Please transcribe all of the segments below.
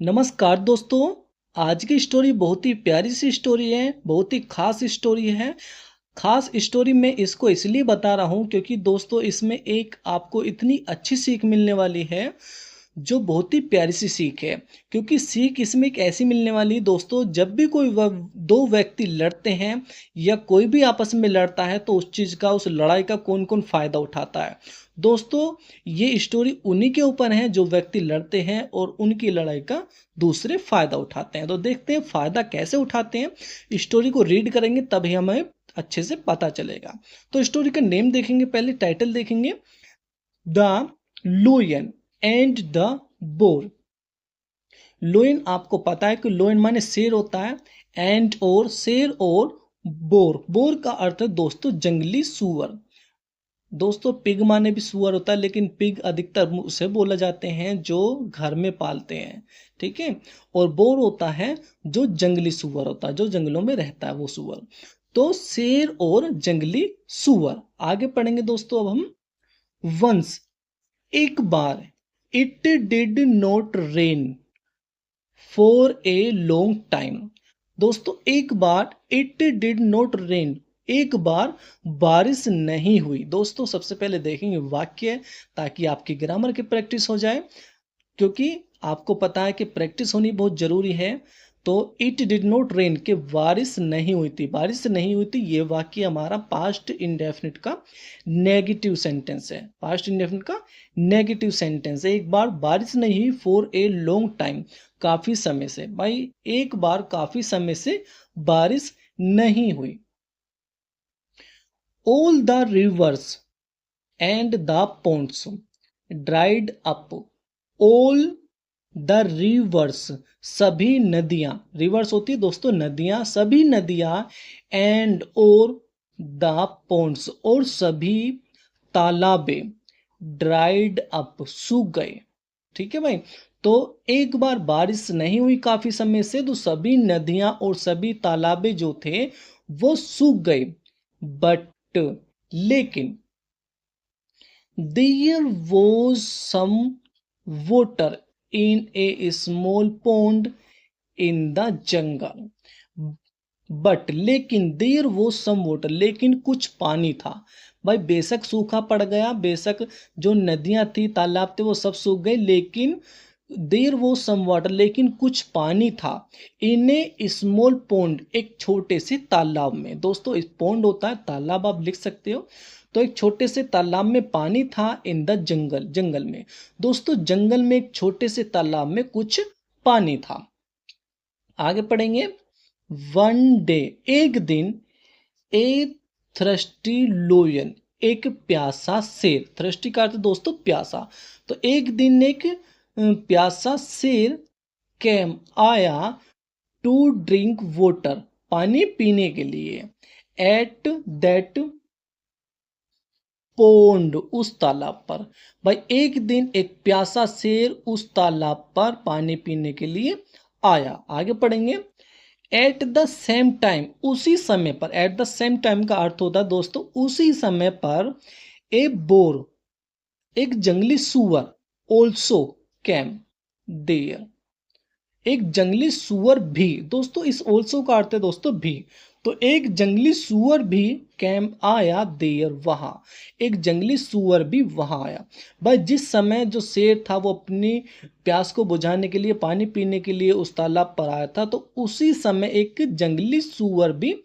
नमस्कार दोस्तों। आज की स्टोरी बहुत ही प्यारी सी स्टोरी है, बहुत ही खास स्टोरी है। खास स्टोरी मैं इसको इसलिए बता रहा हूँ क्योंकि दोस्तों इसमें एक आपको इतनी अच्छी सीख मिलने वाली है जो बहुत ही प्यारी सी सीख है। क्योंकि सीख इसमें एक ऐसी मिलने वाली है दोस्तों, जब भी कोई दो व्यक्ति लड़ते हैं या कोई भी आपस में लड़ता है तो उस चीज़ का, उस लड़ाई का कौन कौन फ़ायदा उठाता है। दोस्तों ये स्टोरी उन्हीं के ऊपर है जो व्यक्ति लड़ते हैं और उनकी लड़ाई का दूसरे फ़ायदा उठाते हैं। तो देखते हैं फ़ायदा कैसे उठाते हैं। स्टोरी को रीड करेंगे तभी हमें अच्छे से पता चलेगा। तो स्टोरी का नेम देखेंगे, पहले टाइटल देखेंगे, द लोयन एंड द बोर। लोयन आपको पता है कि लोयन माने शेर होता है, एंड और शेर, और बोर, बोर का अर्थ है दोस्तों जंगली सुअर। दोस्तों पिग माने भी सुअर होता है, लेकिन पिग अधिकतर उसे बोला जाते हैं जो घर में पालते हैं, ठीक है। और बोर होता है जो जंगली सुअर होता है, जो जंगलों में रहता है वो सुअर। तो शेर और जंगली सुअर। आगे पढ़ेंगे दोस्तों अब हम। वंस, एक बार, it did not rain for a long time. दोस्तों एक बार, इट डिड नॉट रेन, एक बार बारिश नहीं हुई। दोस्तों सबसे पहले देखेंगे वाक्य ताकि आपकी ग्रामर की प्रैक्टिस हो जाए, क्योंकि आपको पता है कि प्रैक्टिस होनी बहुत जरूरी है। तो इट डिड नॉट रेन के बारिश नहीं हुई थी, बारिश नहीं हुई थी, ये वाक्य हमारा पास्ट इंडेफिनिट का नेगेटिव सेंटेंस है। पास्ट इंडेफिनिट का नेगेटिव सेंटेंस है। एक बार बारिश नहीं हुई फॉर ए लॉन्ग टाइम, काफी समय से। भाई एक बार काफी समय से बारिश नहीं हुई। All the reverse and the ponds dried up. All the reverse, सभी नदियां, रिवर्स होती है दोस्तों नदियां, सभी नदियां, एंड और द ponds और सभी तालाबे, ड्राइड अप सूख गए। ठीक है भाई। तो एक बार बारिश नहीं हुई काफी समय से तो सभी नदियां और सभी तालाबे जो थे वो सूख गए। बट, लेकिन, there was some water in a small pond in the jungle। But, लेकिन, देयर वो सम वाटर, लेकिन कुछ पानी था। भाई बेशक सूखा पड़ गया, बेशक जो नदियां थी तालाब थे वो सब सूख गए, लेकिन देयर वो सम वाटर, लेकिन कुछ पानी था। इन ए स्मॉल पोंड, एक छोटे से तालाब में। दोस्तों इस पोंड होता है तालाब, आप लिख सकते हो। तो एक छोटे से तालाब में पानी था, इन द जंगल, जंगल में। दोस्तों जंगल में एक छोटे से तालाब में कुछ पानी था। आगे पढ़ेंगे। वन डे, एक दिन, ए थ्रस्टी लोयन, एक प्यासा शेर। थ्रस्टी का अर्थ दोस्तों प्यासा। तो एक दिन एक प्यासा शेर कैम, आया, टू ड्रिंक वाटर, पानी पीने के लिए, एट दैट पोंड, उस तालाब पर। भाई एक दिन एक प्यासा शेर उस तालाब पर पानी पीने के लिए आया। आगे पढ़ेंगे। एट द सेम टाइम, उसी समय पर। एट द सेम टाइम का अर्थ होता है दोस्तों उसी समय पर। ए बोर, एक जंगली सुअर, ऑल्सो कैम देयर, एक जंगली सुअर भी। दोस्तों इस ऑल्सो का अर्थ है दोस्तों भी। तो एक जंगली सुअर भी कैम, आया, देयर, वहां। एक जंगली सुअर भी वहां आया। भाई जिस समय जो शेर था वो अपनी प्यास को बुझाने के लिए, पानी पीने के लिए उस तालाब पर आया था, तो उसी समय एक जंगली सुअर भी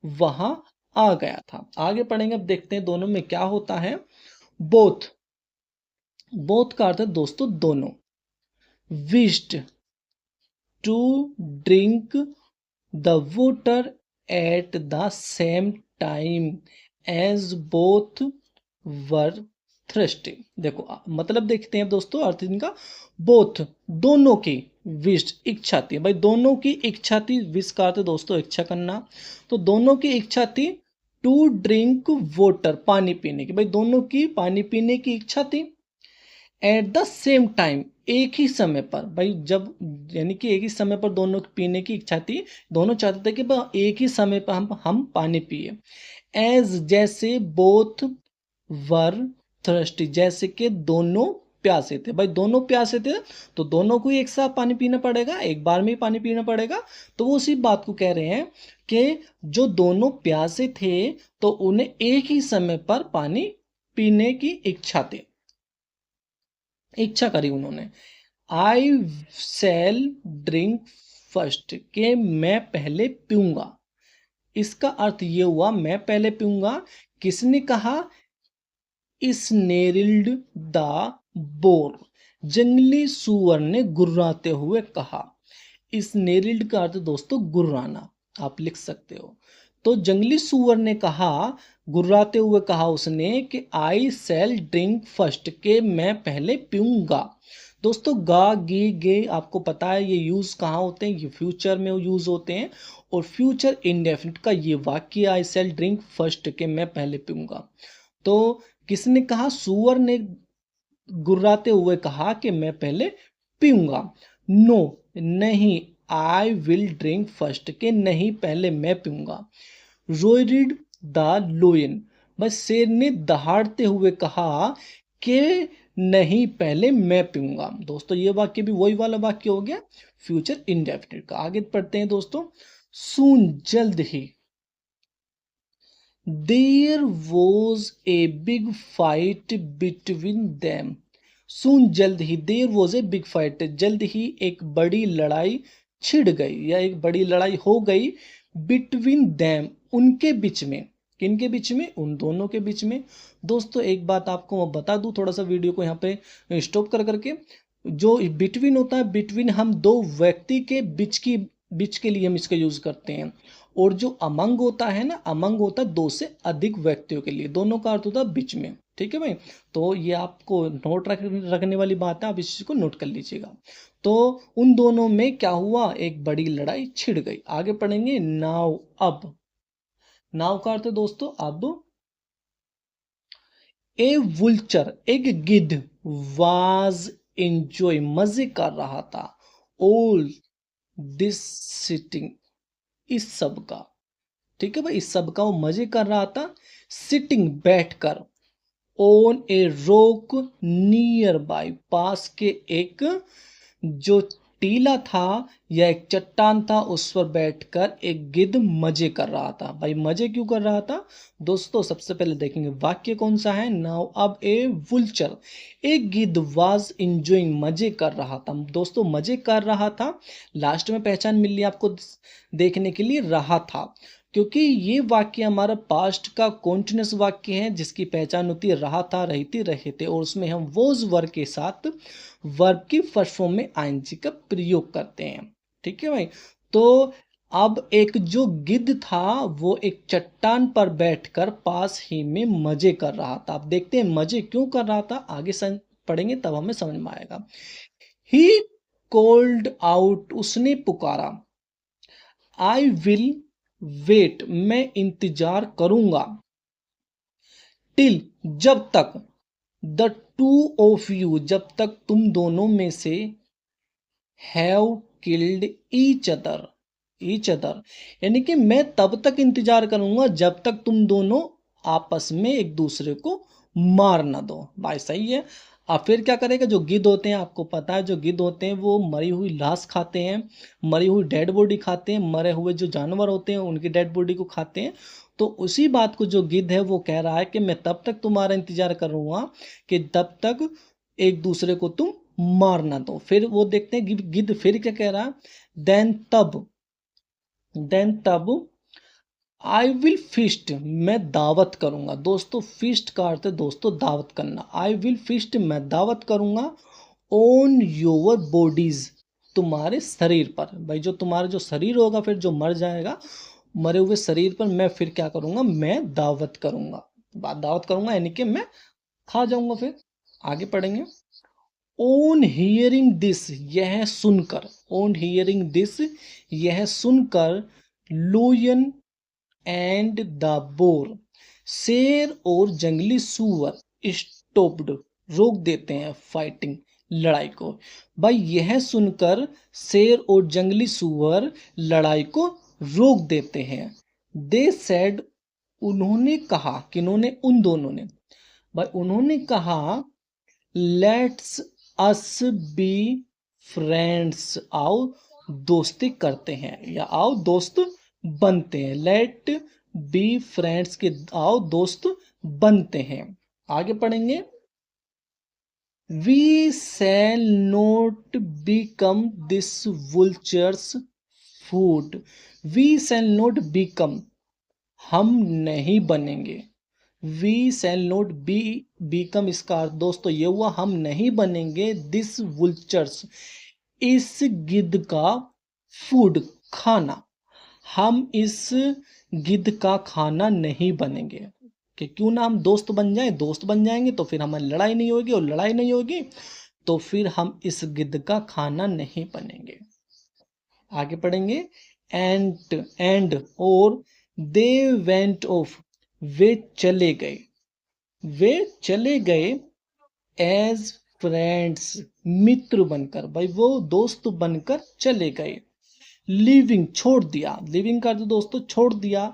वहां आ गया था। आगे पढ़ेंगे, अब देखते हैं दोनों में क्या होता है। बोथ, बोथ का अर्थ है दोस्तों दोनों। Wished to drink the water at the same time as both were thirsty. देखो मतलब देखते हैं दोस्तों अर्थ इनका। बोथ, दोनों की, विश, इच्छा थी। भाई दोनों की इच्छा थी, विश का अर्थ दोस्तों इच्छा करना। तो दोनों की इच्छा थी टू ड्रिंक वाटर, पानी पीने की। भाई दोनों की पानी पीने की इच्छा थी। एट द सेम टाइम, एक ही समय पर। भाई जब, यानी कि एक ही समय पर दोनों पीने की इच्छा थी। दोनों चाहते थे कि एक ही समय पर हम पानी पिए। एज, जैसे, बोथ वर थर्स्टी, जैसे कि दोनों प्यासे थे। भाई दोनों प्यासे थे तो दोनों को ही एक साथ पानी पीना पड़ेगा, एक बार में ही पानी पीना पड़ेगा। तो वो उसी बात को कह रहे हैं कि जो दोनों प्यासे थे तो उन्हें एक ही समय पर पानी पीने की इच्छा करी उन्होंने। आई शैल ड्रिंक फर्स्ट, के मैं पहले पीऊंगा। इसका अर्थ ये हुआ मैं पहले पीऊंगा। किसने कहा? स्नेरिल्ड द बोर, जंगली सुअर ने गुर्राते हुए कहा। स्नेरिल्ड का अर्थ दोस्तों गुर्राना, आप लिख सकते हो। तो जंगली सुअर ने कहा, गुर्राते हुए कहा उसने कि आई सेल ड्रिंक फर्स्ट, के मैं पहले पीऊंगा। दोस्तों गा गी गे आपको पता है ये यूज कहाँ होते हैं, ये फ्यूचर में यूज होते हैं। और फ्यूचर इंडेफिनिट का ये वाक्य आई सेल ड्रिंक फर्स्ट, के मैं पहले पीऊंगा। तो किसने कहा? सुअर ने गुर्राते हुए कहा कि मैं पहले पीऊंगा। नो, नहीं, आई विल ड्रिंक फर्स्ट, के नहीं पहले मैं पीऊंगा। रोइड द लोयन, बस शेर ने दहाड़ते हुए कहा कि नहीं पहले मैं पीऊंगा। दोस्तों ये वाक्य भी वही वाला वाक्य हो गया फ्यूचर इंडेफिनिट का। आगे पढ़ते हैं दोस्तों। सून, जल्द ही। There was a big fight between them. Soon, जल्द ही। There was a big fight, जल्द ही एक बड़ी लड़ाई छिड़ गई या एक बड़ी लड़ाई हो गई। बिटवीन देम, उनके बीच में। किनके बीच में? उन दोनों के बीच में। दोस्तों एक बात आपको मैं बता दूं, थोड़ा सा वीडियो को यहाँ पे स्टॉप कर करके। जो बिटवीन होता है, बिटवीन हम दो व्यक्ति के बीच के लिए हम इसका यूज करते हैं। और जो अमंग होता है ना, अमंग होता है दो से अधिक व्यक्तियों के लिए, दोनों का अर्थ होता है बीच में। ठीक है भाई, तो ये आपको नोट रखने वाली बात है, आप इस चीज को नोट कर लीजिएगा। तो उन दोनों में क्या हुआ? एक बड़ी लड़ाई छिड़ गई। आगे पढ़ेंगे। नाव, अब। नाव का अर्थ है दोस्तों अब। ए वुल्चर, एक गिद्ध। वाज एंजॉय, मजे कर रहा था। ऑल दिस सिटिंग, इस सब का। ठीक है भाई, इस सब का वो मजे कर रहा था। सिटिंग, बैठकर। On a rock nearby, पास के एक जो टीला था या एक चट्टान था उस पर बैठकर एक गिद्ध मजे कर रहा था। भाई मजे क्यों कर रहा था दोस्तों? सबसे पहले देखेंगे वाक्य कौन सा है। नाउ अब ए वुल्चर, एक गिद्ध वाज इंजॉइंग, मजे कर रहा था। दोस्तों मजे कर रहा था, लास्ट में पहचान मिल रही आपको देखने के लिए, रहा था। क्योंकि ये वाक्य हमारा पास्ट का कॉन्टिन्यूस वाक्य है जिसकी पहचान होती है रहा था, रही थी, रहे थे। और उसमें हम वोज वर्ब के साथ वर्ब की फर्स्ट फॉर्म में आईएनजी का प्रयोग करते हैं। ठीक है भाई, तो अब एक जो गिद्ध था वो एक चट्टान पर बैठकर पास ही में मजे कर रहा था। अब देखते हैं मजे क्यों कर रहा था, आगे पढ़ेंगे तब हमें समझ में आएगा। ही कॉल्ड आउट, उसने पुकारा। आई विल वेट, मैं इंतजार करूंगा। टिल, जब तक। द टू ऑफ यू, जब तक तुम दोनों में से हैव किल्ड ईच अदर, यानी कि मैं तब तक इंतजार करूंगा जब तक तुम दोनों आपस में एक दूसरे को मार ना दो। भाई सही है। अब फिर क्या करेगा? जो गिद्ध होते हैं, आपको पता है जो गिद्ध होते हैं वो मरी हुई लाश खाते हैं, मरी हुई डेड बॉडी खाते हैं, मरे हुए जो जानवर होते हैं उनकी डेड बॉडी को खाते हैं। तो उसी बात को जो गिद्ध है वो कह रहा है कि मैं तब तक तुम्हारा इंतजार करूंगा कि तब तक एक दूसरे को तुम मारना दो। फिर वो देखते हैं गिद्ध फिर क्या कह रहा है। देन तब आई विल फीस्ट, मैं दावत करूंगा। दोस्तों फीस्ट का अर्थ है दोस्तों दावत करना। आई विल फीस्ट, मैं दावत करूंगा। ऑन योर बॉडीज, तुम्हारे शरीर पर। भाई जो तुम्हारा जो शरीर होगा फिर जो मर जाएगा, मरे हुए शरीर पर मैं फिर क्या करूंगा? मैं दावत करूंगा। दावत करूंगा यानी कि मैं खा जाऊंगा। फिर आगे पढ़ेंगे। ऑन हियरिंग दिस, यह सुनकर। ऑन हियरिंग दिस, यह सुनकर। लोयन एंड द बोर, शेर और जंगली सुअर। स्टॉप्ड, रोक देते हैं। फाइटिंग, लड़ाई को। भाई यह सुनकर शेर और जंगली सुअर लड़ाई को रोक देते हैं। दे सेड, उन्होंने कहा। किन्होंने? उन दोनों ने। भाई उन्होंने कहा लेट्स अस बी फ्रेंड्स, आओ दोस्ती करते हैं या आओ दोस्त बनते हैं। लेट बी फ्रेंड्स के आओ दोस्त बनते हैं। आगे पढ़ेंगे। We shall not become this vultures food. We shall not become, हम नहीं बनेंगे। We shall not be, become इसका अर्थ दोस्तों ये हुआ हम नहीं बनेंगे दिस वुल्चर्स, इस गिद्ध का फूड, खाना। हम इस गिद्ध का खाना नहीं बनेंगे कि क्यों ना हम दोस्त बन जाएं, दोस्त बन जाएंगे तो फिर हमारी लड़ाई नहीं होगी, और लड़ाई नहीं होगी तो फिर हम इस गिद्ध का खाना नहीं बनेंगे। आगे पढ़ेंगे। एंड और दे वेंट ऑफ, वे चले गए, वे चले गए एज फ्रेंड्स, मित्र बनकर, भाई वो दोस्त बनकर चले गए। लिविंग छोड़ दिया, लिविंग का तो दोस्तों छोड़ दिया।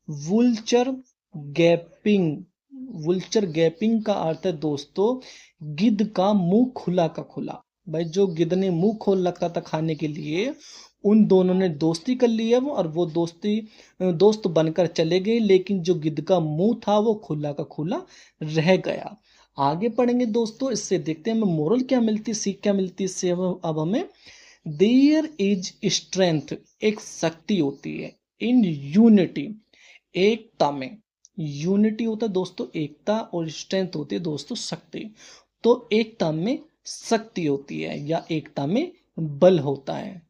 वुल्चर गैपिंग, वुल्चर गैपिंग का अर्थ है दोस्तों गिद्ध का मुंह खुला का खुला। भाई जो गिद्ध ने मुंह खोल रखा था खाने के लिए, उन दोनों ने दोस्ती कर ली है वो, और वो दोस्त बनकर चले गए, लेकिन जो गिद्ध का मुंह था वो खुला का खुला रह गया। आगे पढ़ेंगे दोस्तों, इससे देखते हैं हमें मोरल क्या मिलती, सीख क्या मिलती इससे। अब हमें देयर इज स्ट्रेंथ, एक शक्ति होती है, इन यूनिटी, एकता में। यूनिटी होता है दोस्तों एकता, और स्ट्रेंथ होती है दोस्तों शक्ति। तो एकता में शक्ति होती है या एकता में बल होता है।